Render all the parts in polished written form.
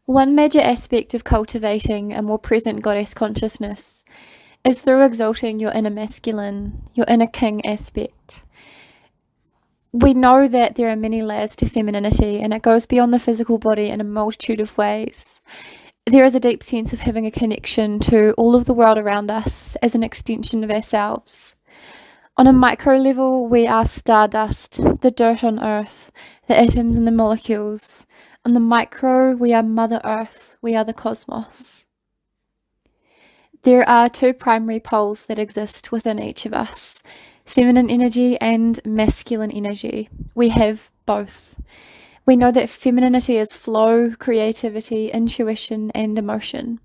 One major aspect of cultivating a more present goddess consciousness is through exalting your inner masculine, your inner king aspect. We know that there are many layers to femininity, and it goes beyond the physical body in a multitude of ways. There is a deep sense of having a connection to all of the world around us as an extension of ourselves. On a micro level, we are stardust, the dirt on Earth, the atoms and the molecules. On the micro, we are Mother Earth, we are the cosmos. There are two primary poles that exist within each of us, feminine energy and masculine energy. We have both. We know that femininity is flow, creativity, intuition, and emotion.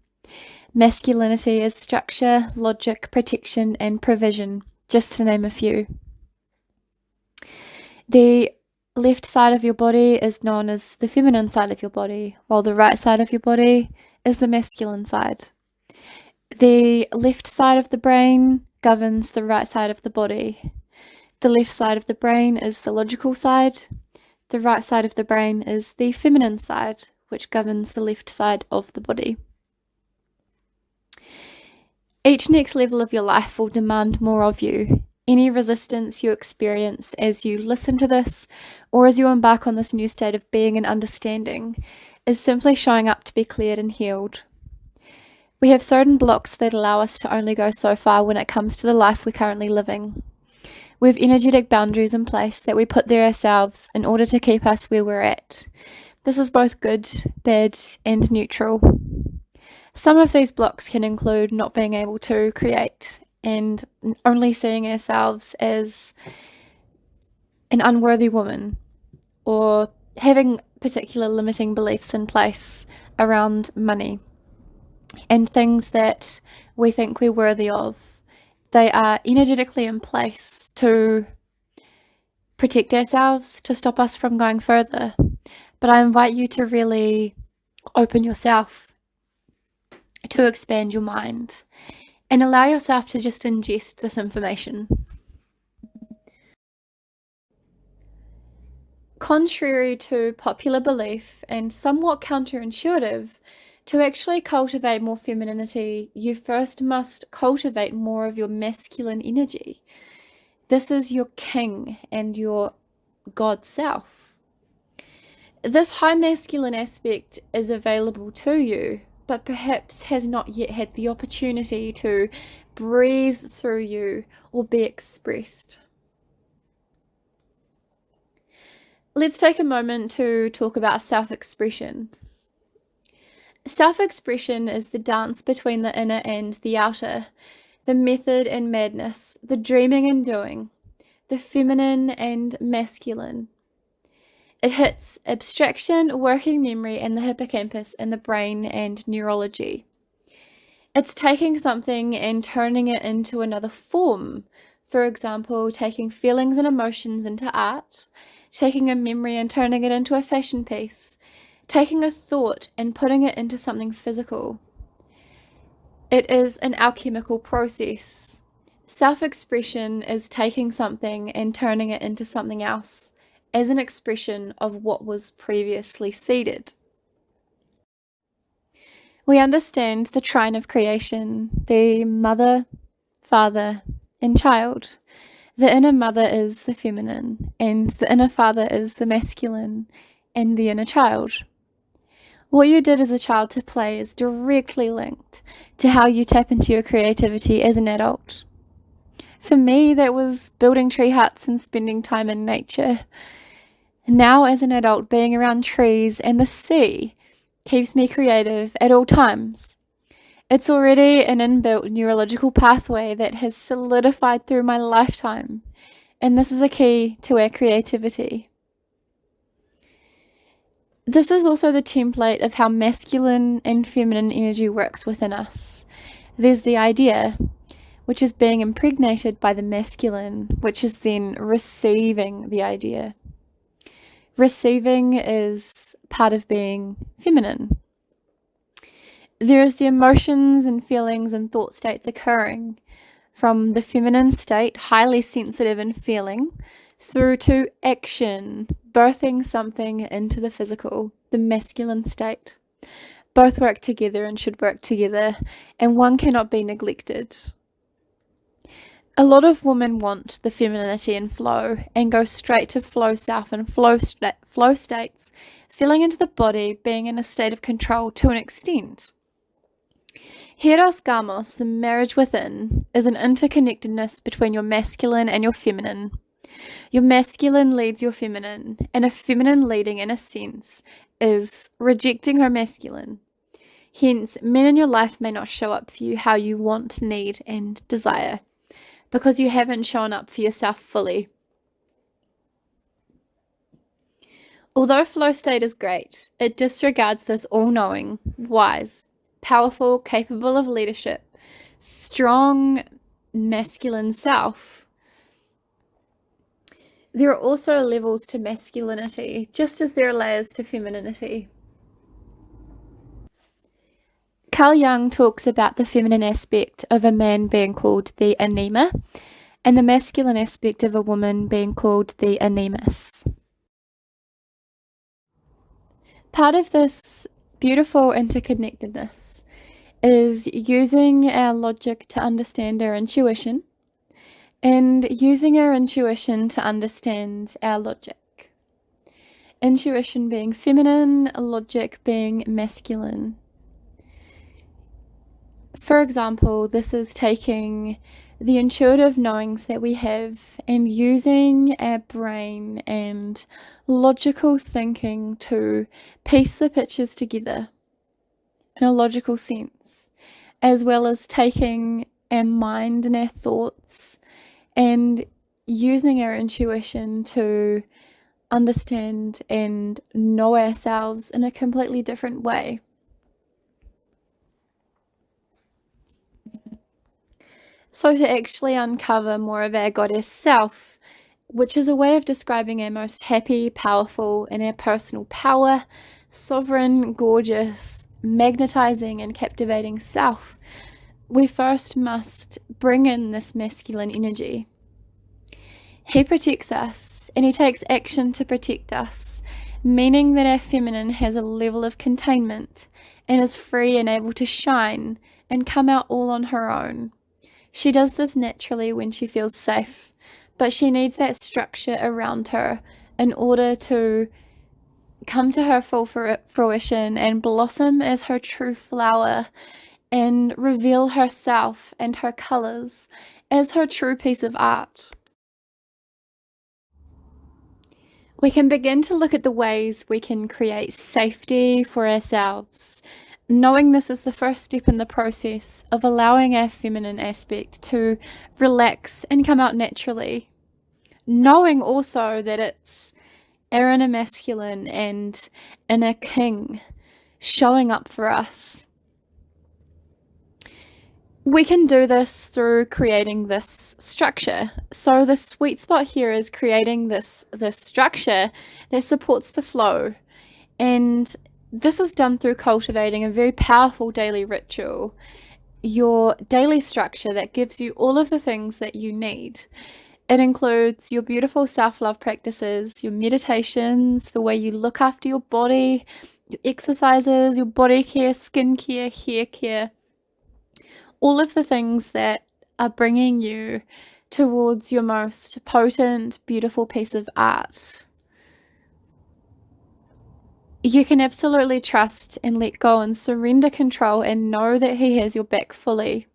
Masculinity is structure, logic, protection, and provision, just to name a few. The left side of your body is known as the feminine side of your body, while the right side of your body is the masculine side. The left side of the brain governs the right side of the body. The left side of the brain is the logical side. The right side of the brain is the feminine side, which governs the left side of the body. Each next level of your life will demand more of you. Any resistance you experience as you listen to this, or as you embark on this new state of being and understanding, is simply showing up to be cleared and healed. We have certain blocks that allow us to only go so far when it comes to the life we're currently living. We have energetic boundaries in place that we put there ourselves in order to keep us where we're at. This is both good, bad, and neutral. Some of these blocks can include not being able to create and only seeing ourselves as an unworthy woman, or having particular limiting beliefs in place around money and things that we think we're worthy of. They are energetically in place to protect ourselves, to stop us from going further. But I invite you to really open yourself, to expand your mind, and allow yourself to just ingest this information. Contrary to popular belief and somewhat counterintuitive, to actually cultivate more femininity, you first must cultivate more of your masculine energy. This is your king and your God self. This high masculine aspect is available to you, but perhaps has not yet had the opportunity to breathe through you or be expressed. Let's take a moment to talk about self-expression. Self-expression is the dance between the inner and the outer, the method and madness, the dreaming and doing, the feminine and masculine. It hits abstraction, working memory, and the hippocampus in the brain and neurology. It's taking something and turning it into another form. For example, taking feelings and emotions into art, taking a memory and turning it into a fashion piece, taking a thought and putting it into something physical. It is an alchemical process. Self-expression is taking something and turning it into something else as an expression of what was previously seeded. We understand the trine of creation, the mother, father, and child. The inner mother is the feminine, and the inner father is the masculine, and the inner child. What you did as a child to play is directly linked to how you tap into your creativity as an adult. For me, that was building tree huts and spending time in nature. Now, as an adult, being around trees and the sea keeps me creative at all times. It's already an inbuilt neurological pathway that has solidified through my lifetime, and this is a key to our creativity. This is also the template of how masculine and feminine energy works within us. There's the idea, which is being impregnated by the masculine, which is then receiving the idea. Receiving is part of being feminine. There is the emotions and feelings and thought states occurring from the feminine state, highly sensitive and feeling, through to action, birthing something into the physical, the masculine state. Both work together and should work together, and one cannot be neglected. A lot of women want the femininity and flow and go straight to flow self and flow states, feeling into the body, being in a state of control to an extent. Hieros gamos, the marriage within, is an interconnectedness between your masculine and your feminine. Your masculine leads your feminine, and a feminine leading, in a sense, is rejecting her masculine. Hence, men in your life may not show up for you how you want, need, and desire, because you haven't shown up for yourself fully. Although flow state is great, it disregards this all-knowing, wise, powerful, capable of leadership, strong masculine self. There are also levels to masculinity, just as there are layers to femininity. Carl Jung talks about the feminine aspect of a man being called the anema, and the masculine aspect of a woman being called the anemus. Part of this beautiful interconnectedness is using our logic to understand our intuition, and using our intuition to understand our logic. Intuition being feminine, logic being masculine. For example, this is taking the intuitive knowings that we have and using our brain and logical thinking to piece the pictures together in a logical sense, as well as taking our mind and our thoughts and using our intuition to understand and know ourselves in a completely different way. So to actually uncover more of our goddess self, which is a way of describing our most happy, powerful, and our personal power, sovereign, gorgeous, magnetizing, and captivating self, we first must bring in this masculine energy. He protects us, and he takes action to protect us, meaning that our feminine has a level of containment and is free and able to shine and come out all on her own. She does this naturally when she feels safe, but she needs that structure around her in order to come to her full fruition and blossom as her true flower and reveal herself and her colours as her true piece of art. We can begin to look at the ways we can create safety for ourselves, knowing this is the first step in the process of allowing our feminine aspect to relax and come out naturally. Knowing also that it's our inner masculine and inner king showing up for us. We can do this through creating this structure. So the sweet spot here is creating this structure that supports the flow. And this is done through cultivating a very powerful daily ritual, your daily structure that gives you all of the things that you need. It includes your beautiful self-love practices, your meditations, the way you look after your body, your exercises, your body care, skin care, hair care, all of the things that are bringing you towards your most potent, beautiful piece of art. You can absolutely trust and let go and surrender control and know that he has your back fully.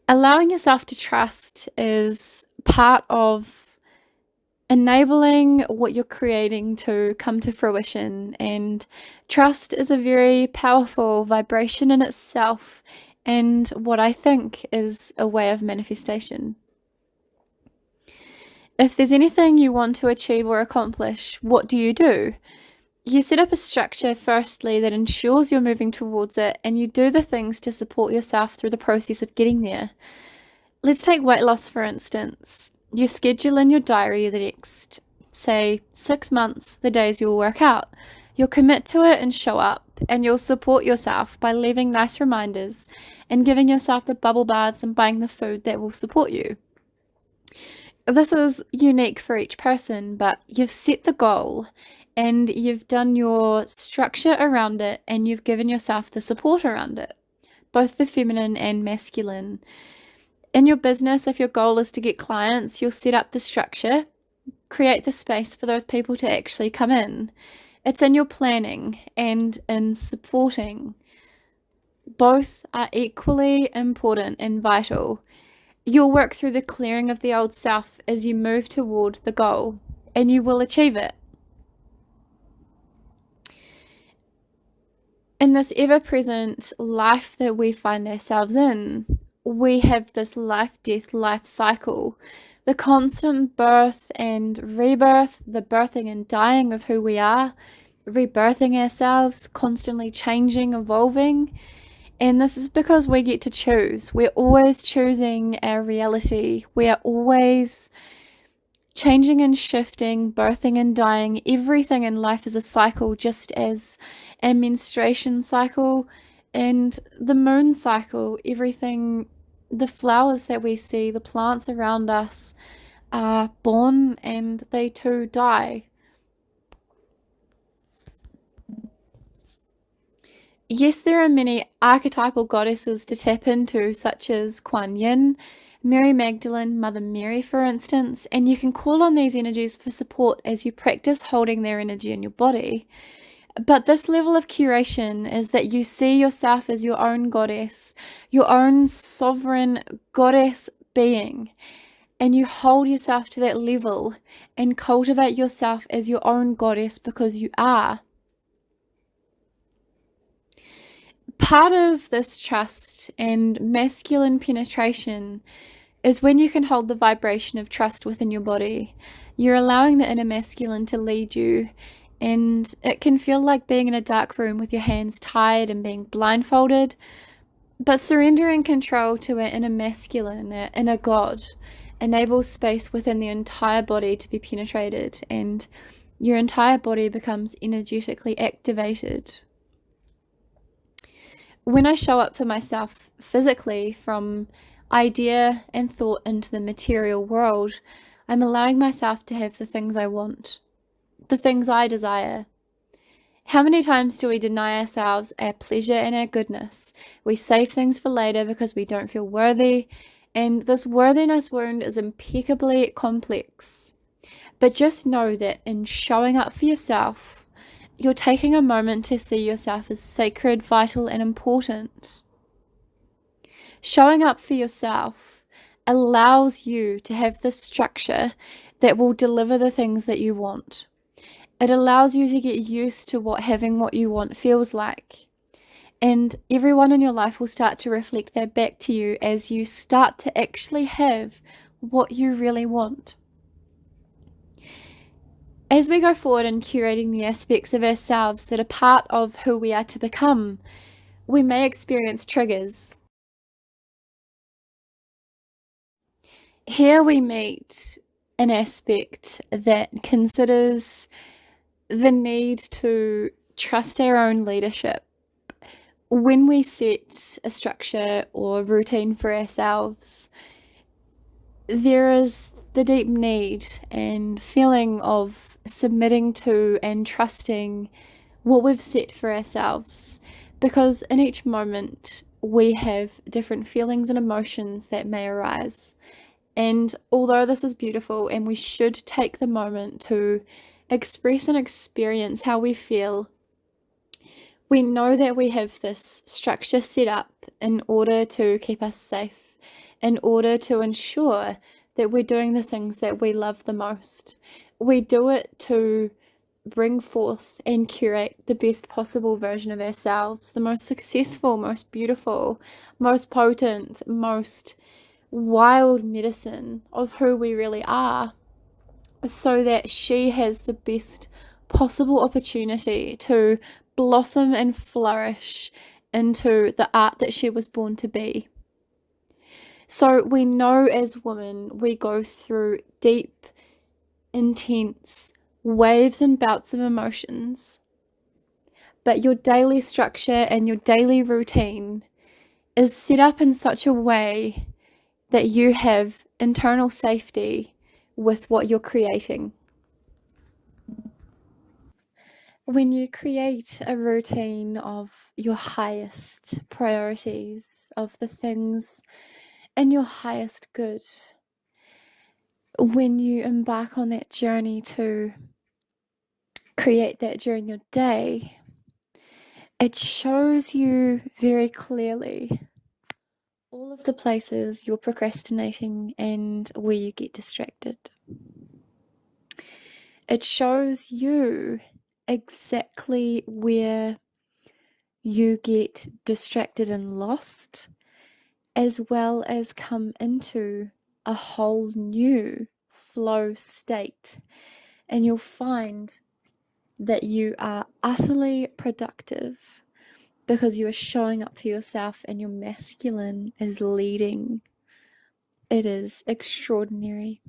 Allowing yourself to trust is part of enabling what you're creating to come to fruition, and trust is a very powerful vibration in itself and what I think is a way of manifestation. If there's anything you want to achieve or accomplish, what do? You set up a structure firstly that ensures you're moving towards it, and you do the things to support yourself through the process of getting there. Let's take weight loss for instance. You schedule in your diary the next, say, 6 months, the days you'll work out. You'll commit to it and show up, and you'll support yourself by leaving nice reminders and giving yourself the bubble baths and buying the food that will support you. This is unique for each person, but you've set the goal and you've done your structure around it, and you've given yourself the support around it, both the feminine and masculine. In your business, if your goal is to get clients, you'll set up the structure, create the space for those people to actually come in. It's in your planning and in supporting. Both are equally important and vital. You'll work through the clearing of the old self as you move toward the goal, and you will achieve it. In this ever-present life that we find ourselves in, we have this life-death life cycle, the constant birth and rebirth, the birthing and dying of who we are, rebirthing ourselves, constantly changing, evolving. And this is because we get to choose. We're always choosing our reality. We are always changing and shifting, birthing and dying. Everything in life is a cycle, just as a menstruation cycle and the moon cycle. Everything, the flowers that we see, the plants around us are born and they too die. Yes, there are many archetypal goddesses to tap into, such as Kuan Yin, Mary Magdalene, Mother Mary, for instance, and you can call on these energies for support as you practice holding their energy in your body. But this level of curation is that you see yourself as your own goddess, your own sovereign goddess being, and you hold yourself to that level and cultivate yourself as your own goddess because you are. Part of this trust and masculine penetration is when you can hold the vibration of trust within your body. You're allowing the inner masculine to lead you, and it can feel like being in a dark room with your hands tied and being blindfolded, but surrendering control to our inner masculine, our inner God, enables space within the entire body to be penetrated, and your entire body becomes energetically activated. When I show up for myself physically, from idea and thought into the material world, I'm allowing myself to have the things I want, the things I desire. How many times do we deny ourselves our pleasure and our goodness? We save things for later because we don't feel worthy, and this worthiness wound is impeccably complex. But just know that in showing up for yourself, you're taking a moment to see yourself as sacred, vital, and important. Showing up for yourself allows you to have the structure that will deliver the things that you want. It allows you to get used to what having what you want feels like. And everyone in your life will start to reflect that back to you as you start to actually have what you really want. As we go forward in curating the aspects of ourselves that are part of who we are to become, we may experience triggers. Here we meet an aspect that considers the need to trust our own leadership. When we set a structure or routine for ourselves, there is the deep need and feeling of submitting to and trusting what we've set for ourselves, because in each moment we have different feelings and emotions that may arise. And although this is beautiful and we should take the moment to express and experience how we feel, we know that we have this structure set up in order to keep us safe, in order to ensure that we're doing the things that we love the most. We do it to bring forth and curate the best possible version of ourselves, the most successful, most beautiful, most potent, most wild medicine of who we really are, so that she has the best possible opportunity to blossom and flourish into the art that she was born to be. So we know as women, we go through deep, intense waves and bouts of emotions, but your daily structure and your daily routine is set up in such a way that you have internal safety with what you're creating. When you create a routine of your highest priorities, of the things in your highest good, when you embark on that journey to create that during your day, it shows you very clearly all of the places you're procrastinating and where you get distracted. It shows you exactly where you get distracted and lost, as well as come into a whole new flow state. And you'll find that you are utterly productive because you are showing up for yourself and your masculine is leading. It is extraordinary.